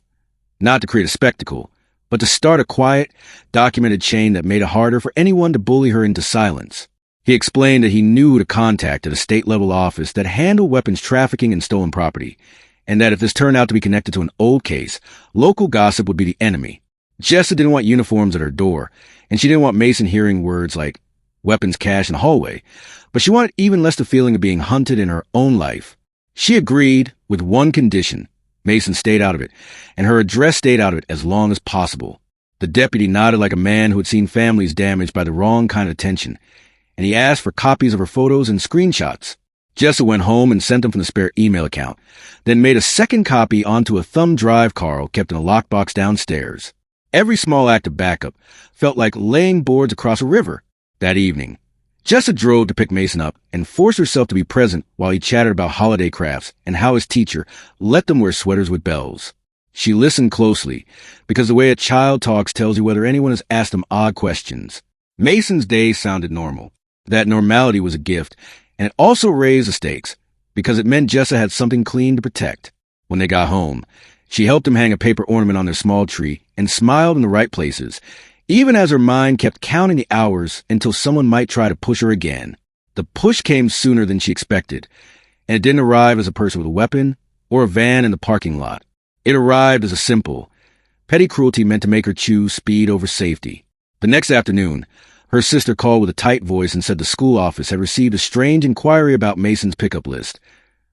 S1: not to create a spectacle, but to start a quiet, documented chain that made it harder for anyone to bully her into silence. He explained that he knew who to contact at a state-level office that handled weapons trafficking and stolen property, and that if this turned out to be connected to an old case, local gossip would be the enemy. Jessa didn't want uniforms at her door, and she didn't want Mason hearing words like weapons cache in the hallway, but she wanted even less the feeling of being hunted in her own life. She agreed with one condition. Mason stayed out of it, and her address stayed out of it as long as possible. The deputy nodded like a man who had seen families damaged by the wrong kind of attention, and he asked for copies of her photos and screenshots. Jessa went home and sent them from the spare email account, then made a second copy onto a thumb drive Carl kept in a lockbox downstairs. Every small act of backup felt like laying boards across a river. That evening, Jessa drove to pick Mason up and forced herself to be present while he chatted about holiday crafts and how his teacher let them wear sweaters with bells. She listened closely, because the way a child talks tells you whether anyone has asked them odd questions. Mason's day sounded normal. That normality was a gift, and it also raised the stakes, because it meant Jessa had something clean to protect. When they got home, she helped him hang a paper ornament on their small tree and smiled in the right places, even as her mind kept counting the hours until someone might try to push her again. The push came sooner than she expected, and it didn't arrive as a person with a weapon or a van in the parking lot. It arrived as a simple, petty cruelty meant to make her choose speed over safety. The next afternoon, her sister called with a tight voice and said the school office had received a strange inquiry about Mason's pickup list.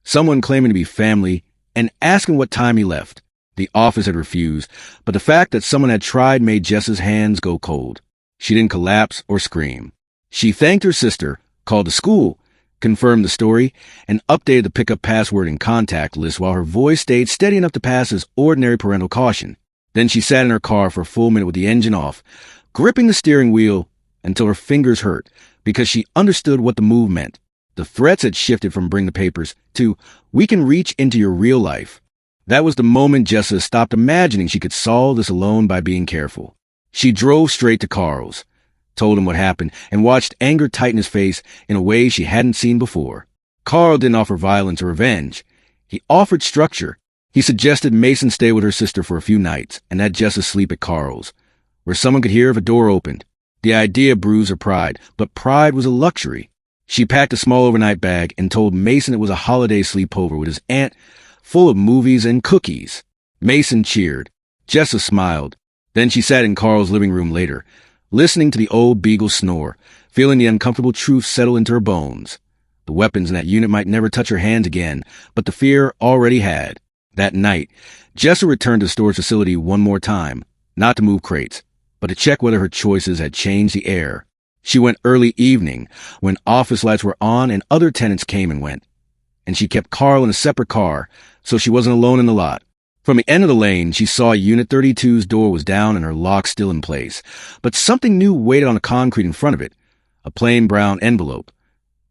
S1: Someone claiming to be family and asking what time he left. The office had refused, but the fact that someone had tried made Jess's hands go cold. She didn't collapse or scream. She thanked her sister, called the school, confirmed the story, and updated the pickup password and contact list while her voice stayed steady enough to pass as ordinary parental caution. Then she sat in her car for a full minute with the engine off, gripping the steering wheel until her fingers hurt because she understood what the move meant. The threats had shifted from bring the papers to we can reach into your real life. That was the moment Jessa stopped imagining she could solve this alone by being careful. She drove straight to Carl's, told him what happened, and watched anger tighten his face in a way she hadn't seen before. Carl didn't offer violence or revenge. He offered structure. He suggested Mason stay with her sister for a few nights and that Jessa sleep at Carl's, where someone could hear if a door opened. The idea bruised her pride, but pride was a luxury. She packed a small overnight bag and told Mason it was a holiday sleepover with his aunt, full of movies and cookies. Mason cheered. Jessa smiled. Then she sat in Carl's living room later, listening to the old beagle snore, feeling the uncomfortable truth settle into her bones. The weapons in that unit might never touch her hands again, but the fear already had. That night, Jessa returned to the storage facility one more time, not to move crates, but to check whether her choices had changed the air. She went early evening, when office lights were on and other tenants came and went. And she kept Carl in a separate car, so she wasn't alone in the lot. From the end of the lane, she saw Unit 32's door was down and her lock still in place. But something new waited on the concrete in front of it, a plain brown envelope,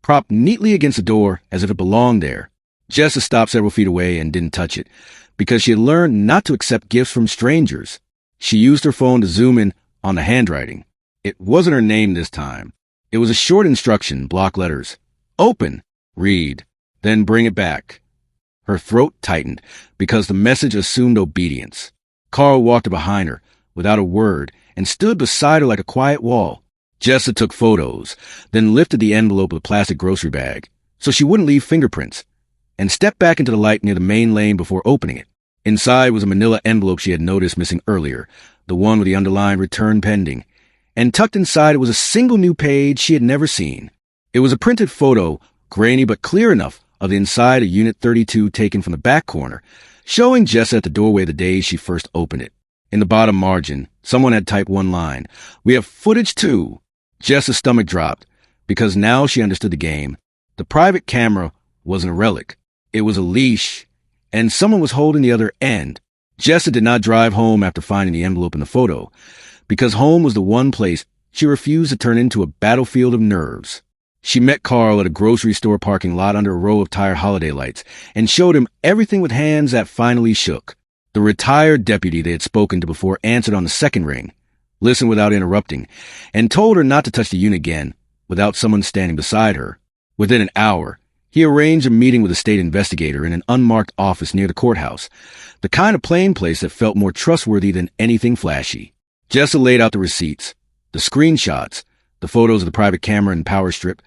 S1: propped neatly against the door as if it belonged there. Jessa stopped several feet away and didn't touch it, because she had learned not to accept gifts from strangers. She used her phone to zoom in on the handwriting. It wasn't her name this time. It was a short instruction, block letters. Open. Read. Then bring it back. Her throat tightened because the message assumed obedience. Carl walked up behind her without a word and stood beside her like a quiet wall. Jessa took photos, then lifted the envelope of the plastic grocery bag so she wouldn't leave fingerprints, and stepped back into the light near the main lane before opening it. Inside was a manila envelope she had noticed missing earlier, the one with the underlined return pending, and tucked inside it was a single new page she had never seen. It was a printed photo, grainy but clear enough, of the inside of Unit 32 taken from the back corner, showing Jessa at the doorway the day she first opened it. In the bottom margin, someone had typed one line, "We have footage too." Jessa's stomach dropped, because now she understood the game. The private camera wasn't a relic. It was a leash, and someone was holding the other end. Jessa did not drive home after finding the envelope in the photo, because home was the one place she refused to turn into a battlefield of nerves. She met Carl at a grocery store parking lot under a row of tired holiday lights and showed him everything with hands that finally shook. The retired deputy they had spoken to before answered on the second ring, listened without interrupting, and told her not to touch the unit again without someone standing beside her. Within an hour, he arranged a meeting with a state investigator in an unmarked office near the courthouse, the kind of plain place that felt more trustworthy than anything flashy. Jessa laid out the receipts, the screenshots, the photos of the private camera and power strip,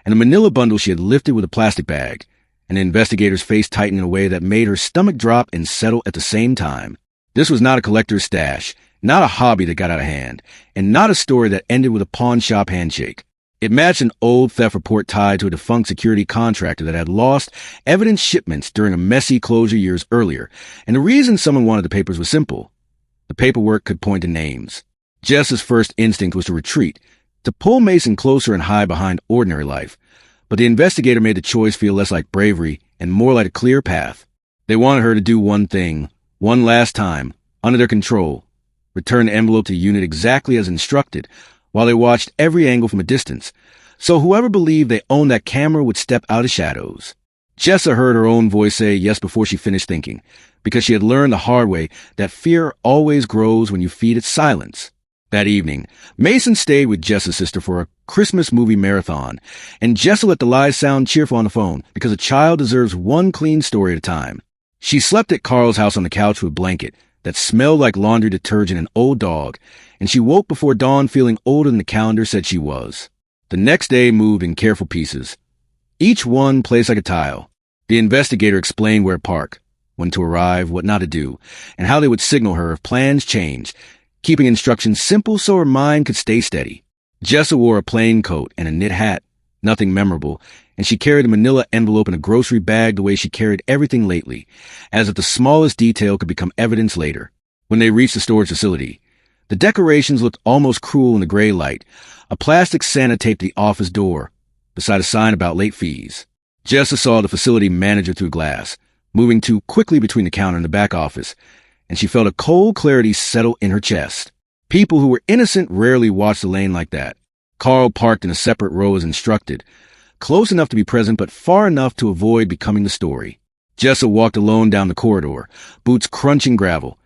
S1: and a manila bundle she had lifted with a plastic bag, and the investigator's face tightened in a way that made her stomach drop and settle at the same time. This was not a collector's stash, not a hobby that got out of hand, and not a story that ended with a pawn shop handshake. It matched an old theft report tied to a defunct security contractor that had lost evidence shipments during a messy closure years earlier, and the reason someone wanted the papers was simple. The paperwork could point to names. Jess's first instinct was to retreat, to pull Mason closer and hide behind ordinary life, but the investigator made the choice feel less like bravery and more like a clear path. They wanted her to do one thing, one last time, under their control, return the envelope to the unit exactly as instructed, while they watched every angle from a distance, so whoever believed they owned that camera would step out of shadows. Jessa heard her own voice say yes before she finished thinking, because she had learned the hard way that fear always grows when you feed it silence. That evening, Mason stayed with Jessa's sister for a Christmas movie marathon, and Jessa let the lies sound cheerful on the phone because a child deserves one clean story at a time. She slept at Carl's house on the couch with a blanket that smelled like laundry detergent and old dog, and she woke before dawn feeling older than the calendar said she was. The next day moved in careful pieces, each one placed like a tile. The investigator explained where to park, when to arrive, what not to do, and how they would signal her if plans changed, keeping instructions simple so her mind could stay steady. Jessa wore a plain coat and a knit hat, nothing memorable, and she carried a manila envelope in a grocery bag the way she carried everything lately, as if the smallest detail could become evidence later. When they reached the storage facility, the decorations looked almost cruel in the gray light. A plastic Santa taped the office door, beside a sign about late fees. Jessa saw the facility manager through glass, moving too quickly between the counter and the back office, and she felt a cold clarity settle in her chest. People who were innocent rarely watched the lane like that. Carl parked in a separate row as instructed, close enough to be present but far enough to avoid becoming the story. Jessa walked alone down the corridor, boots crunching gravel,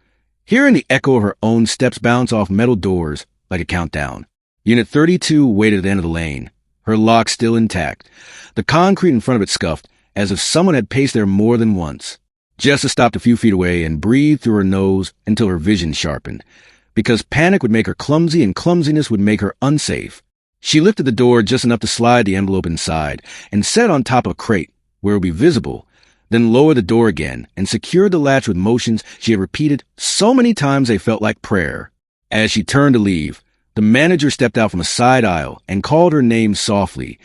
S1: hearing the echo of her own steps bounce off metal doors like a countdown. Unit 32 waited at the end of the lane, her lock still intact. The concrete in front of it scuffed, as if someone had paced there more than once. Jessa stopped a few feet away and breathed through her nose until her vision sharpened, because panic would make her clumsy and clumsiness would make her unsafe. She lifted the door just enough to slide the envelope inside and set it on top of a crate where it would be visible, then lowered the door again and secured the latch with motions she had repeated so many times they felt like prayer. As she turned to leave, the manager stepped out from a side aisle and called her name softly,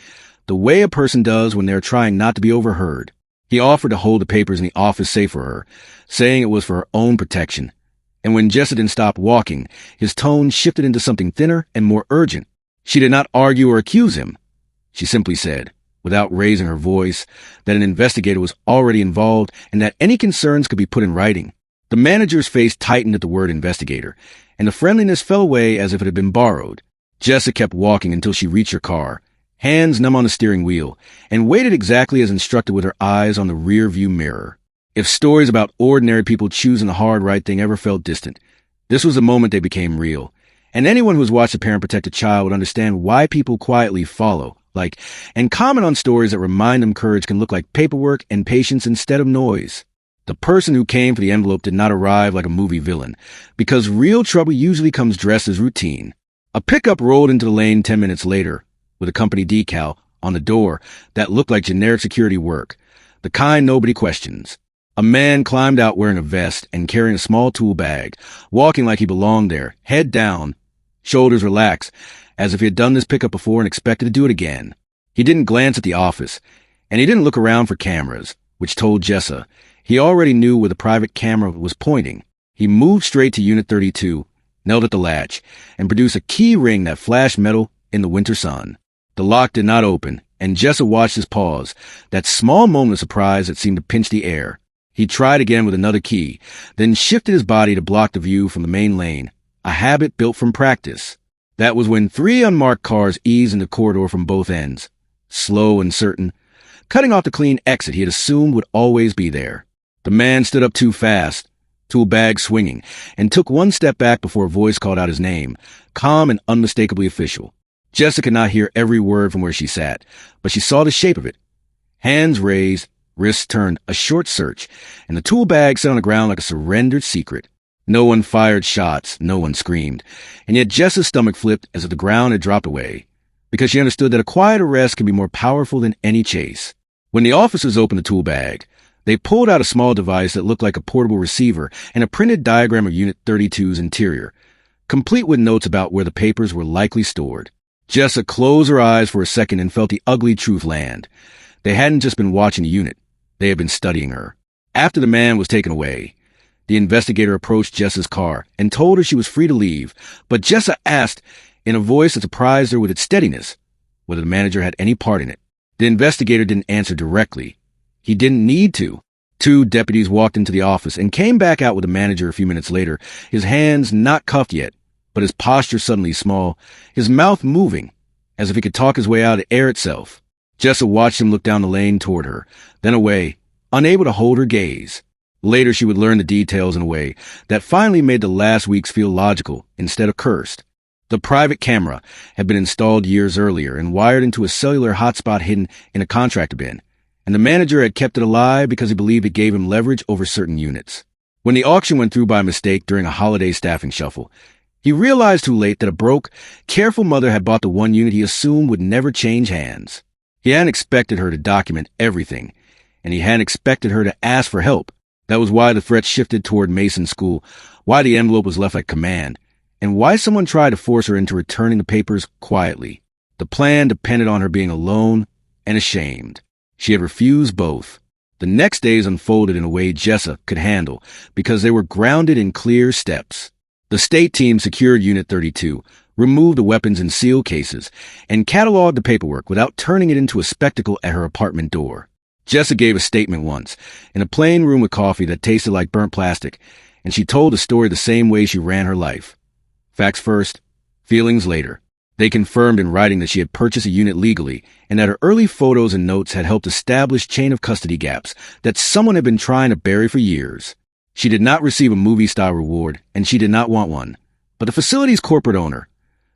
S1: the way a person does when they're trying not to be overheard. He offered to hold the papers in the office safe for her, saying it was for her own protection. And when Jessa didn't stop walking, his tone shifted into something thinner and more urgent. She did not argue or accuse him. She simply said, without raising her voice, that an investigator was already involved and that any concerns could be put in writing. The manager's face tightened at the word investigator, and the friendliness fell away as if it had been borrowed. Jessa kept walking until she reached her car, hands numb on the steering wheel, and waited exactly as instructed with her eyes on the rear-view mirror. If stories about ordinary people choosing the hard right thing ever felt distant, this was the moment they became real. And anyone who has watched a parent protect a child would understand why people quietly follow, and comment on stories that remind them courage can look like paperwork and patience instead of noise. The person who came for the envelope did not arrive like a movie villain, because real trouble usually comes dressed as routine. A pickup rolled into the lane 10 minutes later, with a company decal on the door that looked like generic security work, the kind nobody questions. A man climbed out wearing a vest and carrying a small tool bag, walking like he belonged there, head down, shoulders relaxed, as if he had done this pickup before and expected to do it again. He didn't glance at the office, and he didn't look around for cameras, which told Jessa he already knew where the private camera was pointing. He moved straight to Unit 32, knelt at the latch, and produced a key ring that flashed metal in the winter sun. The lock did not open, and Jessa watched his pause, that small moment of surprise that seemed to pinch the air. He tried again with another key, then shifted his body to block the view from the main lane, a habit built from practice. That was when 3 unmarked cars eased into the corridor from both ends, slow and certain, cutting off the clean exit he had assumed would always be there. The man stood up too fast, tool bag swinging, and took one step back before a voice called out his name, calm and unmistakably official. Jessa could not hear every word from where she sat, but she saw the shape of it. Hands raised, wrists turned, a short search, and the tool bag sat on the ground like a surrendered secret. No one fired shots, no one screamed, and yet Jessa's stomach flipped as if the ground had dropped away, because she understood that a quiet arrest can be more powerful than any chase. When the officers opened the tool bag, they pulled out a small device that looked like a portable receiver and a printed diagram of Unit 32's interior, complete with notes about where the papers were likely stored. Jessa closed her eyes for a second and felt the ugly truth land. They hadn't just been watching the unit. They had been studying her. After the man was taken away, the investigator approached Jessa's car and told her she was free to leave, but Jessa asked, in a voice that surprised her with its steadiness, whether the manager had any part in it. The investigator didn't answer directly. He didn't need to. 2 deputies walked into the office and came back out with the manager a few minutes later, his hands not cuffed yet, but his posture suddenly small, his mouth moving, as if he could talk his way out of the air itself. Jessa watched him look down the lane toward her, then away, unable to hold her gaze. Later she would learn the details in a way that finally made the last weeks feel logical instead of cursed. The private camera had been installed years earlier and wired into a cellular hotspot hidden in a contractor bin, and the manager had kept it alive because he believed it gave him leverage over certain units. When the auction went through by mistake during a holiday staffing shuffle, he realized too late that a broke, careful mother had bought the one unit he assumed would never change hands. He hadn't expected her to document everything, and he hadn't expected her to ask for help. That was why the threat shifted toward Mason School, why the envelope was left like command, and why someone tried to force her into returning the papers quietly. The plan depended on her being alone, and ashamed. She had refused both. The next days unfolded in a way Jessa could handle because they were grounded in clear steps. The state team secured Unit 32, removed the weapons in seal cases, and cataloged the paperwork without turning it into a spectacle at her apartment door. Jessa gave a statement once, in a plain room with coffee that tasted like burnt plastic, and she told the story the same way she ran her life. Facts first, feelings later. They confirmed in writing that she had purchased a unit legally and that her early photos and notes had helped establish chain of custody gaps that someone had been trying to bury for years. She did not receive a movie-style reward, and she did not want one. But the facility's corporate owner,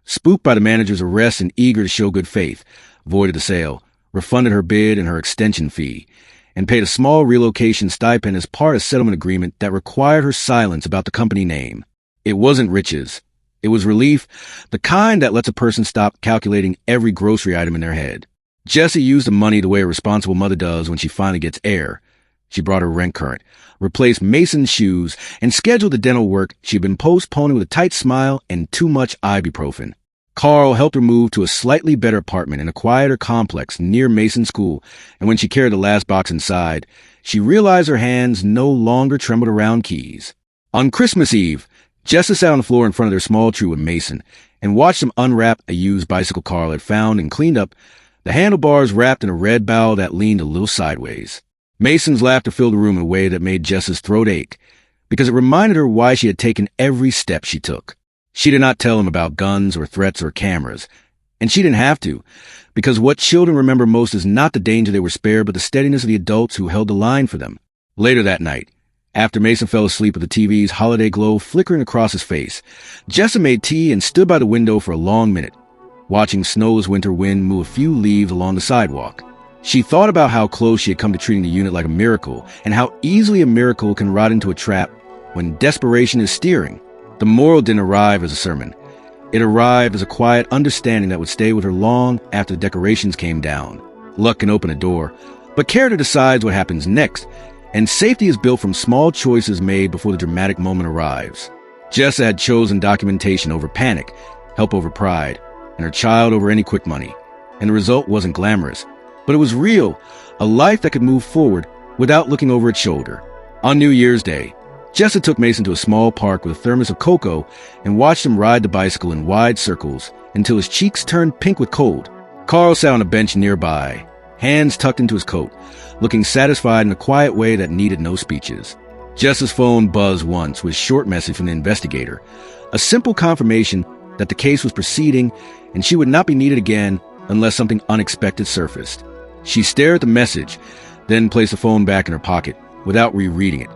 S1: spooked by the manager's arrest and eager to show good faith, voided the sale, refunded her bid and her extension fee, and paid a small relocation stipend as part of a settlement agreement that required her silence about the company name. It wasn't riches. It was relief, the kind that lets a person stop calculating every grocery item in their head. Jessie used the money the way a responsible mother does when she finally gets air. She brought her rent current, replaced Mason's shoes, and scheduled the dental work she'd been postponing with a tight smile and too much ibuprofen. Carl helped her move to a slightly better apartment in a quieter complex near Mason's school, and when she carried the last box inside, she realized her hands no longer trembled around keys. On Christmas Eve, Jessa sat on the floor in front of their small tree with Mason and watched him unwrap a used bicycle Carl had found and cleaned up, the handlebars wrapped in a red bow that leaned a little sideways. Mason's laughter filled the room in a way that made Jessa's throat ache, because it reminded her why she had taken every step she took. She did not tell him about guns or threats or cameras, and she didn't have to, because what children remember most is not the danger they were spared, but the steadiness of the adults who held the line for them. Later that night, after Mason fell asleep with the TV's holiday glow flickering across his face, Jessa made tea and stood by the window for a long minute, watching snow's winter wind move a few leaves along the sidewalk. She thought about how close she had come to treating the unit like a miracle, and how easily a miracle can rot into a trap when desperation is steering. The moral didn't arrive as a sermon. It arrived as a quiet understanding that would stay with her long after the decorations came down. Luck can open a door, but character decides what happens next, and safety is built from small choices made before the dramatic moment arrives. Jessa had chosen documentation over panic, help over pride, and her child over any quick money. And the result wasn't glamorous, but it was real, a life that could move forward without looking over its shoulder. On New Year's Day, Jessa took Mason to a small park with a thermos of cocoa and watched him ride the bicycle in wide circles until his cheeks turned pink with cold. Carl sat on a bench nearby, hands tucked into his coat, looking satisfied in a quiet way that needed no speeches. Jessa's phone buzzed once with a short message from the investigator, a simple confirmation that the case was proceeding and she would not be needed again unless something unexpected surfaced. She stared at the message, then placed the phone back in her pocket without rereading it,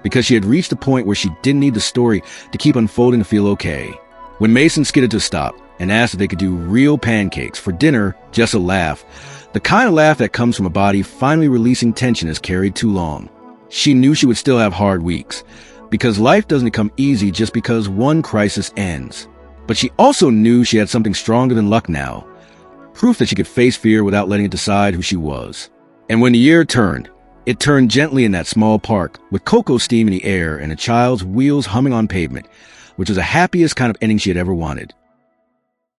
S1: because she had reached a point where she didn't need the story to keep unfolding to feel okay. When Mason skidded to a stop and asked if they could do real pancakes for dinner, Jessa laughed, the kind of laugh that comes from a body finally releasing tension as carried too long. She knew she would still have hard weeks, because life doesn't become easy just because one crisis ends. But she also knew she had something stronger than luck now, proof that she could face fear without letting it decide who she was. And when the year turned, it turned gently in that small park, with cocoa steam in the air and a child's wheels humming on pavement, which was the happiest kind of ending she had ever wanted.